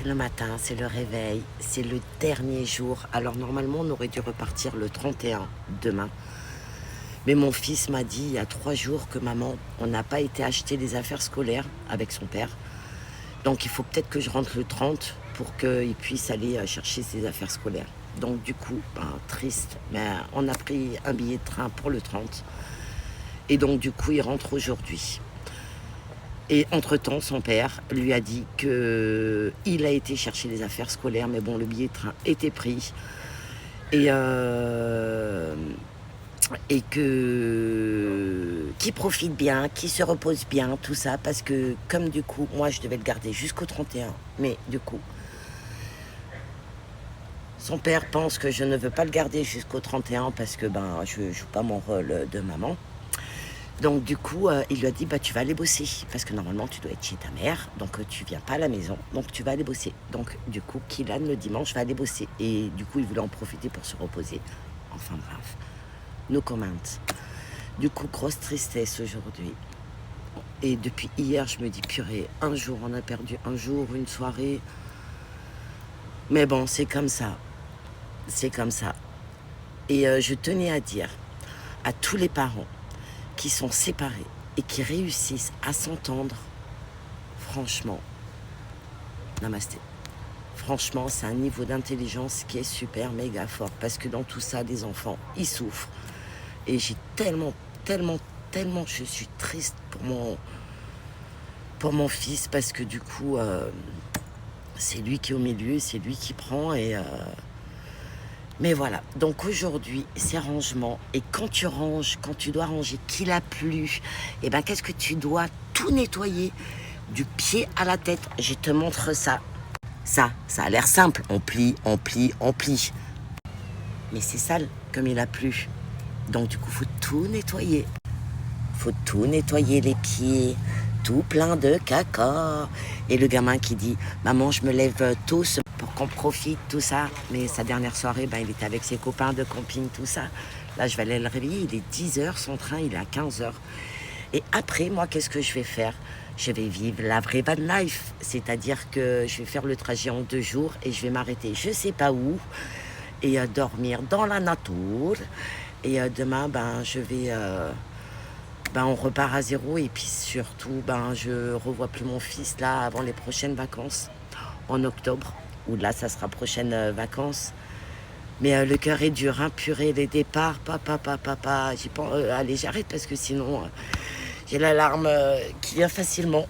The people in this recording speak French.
C'est le matin, c'est le réveil, c'est le dernier jour. Alors normalement, on aurait dû repartir le 31 demain. Mais mon fils m'a dit il y a 3 jours que maman, on n'a pas été acheter les affaires scolaires avec son père. Donc il faut peut-être que je rentre le 30 pour qu'il puisse aller chercher ses affaires scolaires. Donc du coup, triste, mais on a pris un billet de train pour le 30. Et donc du coup, il rentre aujourd'hui. Et entre-temps, son père lui a dit qu'il a été chercher les affaires scolaires, mais bon, le billet de train était pris. Et qu'il profite bien, qu'il se repose bien, tout ça, parce que comme du coup, moi je devais le garder jusqu'au 31, mais du coup, son père pense que je ne veux pas le garder jusqu'au 31 parce que je joue pas mon rôle de maman. Donc du coup, il lui a dit tu vas aller bosser parce que normalement tu dois être chez ta mère, donc tu viens pas à la maison, donc tu vas aller bosser. Donc du coup, Kylan le dimanche va aller bosser et du coup il voulait en profiter pour se reposer. Enfin bref, no comment. Du coup, grosse tristesse aujourd'hui. Et depuis hier, je me dis purée, un jour on a perdu, un jour, une soirée. Mais bon, c'est comme ça, c'est comme ça. Et je tenais à dire à tous les parents qui sont séparés et qui réussissent à s'entendre, franchement, namasté. Franchement, c'est un niveau d'intelligence qui est super, méga fort. Parce que dans tout ça, les enfants, ils souffrent. Et j'ai tellement, je suis triste pour mon fils. Parce que du coup, c'est lui qui est au milieu, c'est lui qui prend. Mais voilà, donc aujourd'hui, c'est rangement. Et quand tu ranges, quand tu dois ranger, qu'il a plu, et qu'est-ce que tu dois tout nettoyer du pied à la tête. Je te montre ça. Ça a l'air simple. On plie, on plie, on plie. Mais c'est sale, comme il a plu. Donc du coup, faut tout nettoyer. Faut tout nettoyer les pieds. Tout plein de caca. Et le gamin qui dit, maman, je me lève tôt pour qu'on profite, tout ça. Mais sa dernière soirée, il était avec ses copains de camping, tout ça. Là, je vais aller le réveiller. Il est 10h, son train, il est à 15h. Et après, moi, qu'est-ce que je vais faire? Je vais vivre la vraie van life. C'est-à-dire que je vais faire le trajet en 2 jours et je vais m'arrêter je sais pas où et dormir dans la nature. Et demain, je vais... on repart à zéro et puis surtout, je revois plus mon fils là avant les prochaines vacances en octobre. Ou là, ça sera prochaines vacances. Mais le cœur est dur, hein, purée, les départs, papa. J'ai pas, allez, j'arrête parce que sinon, j'ai la larme qui vient facilement.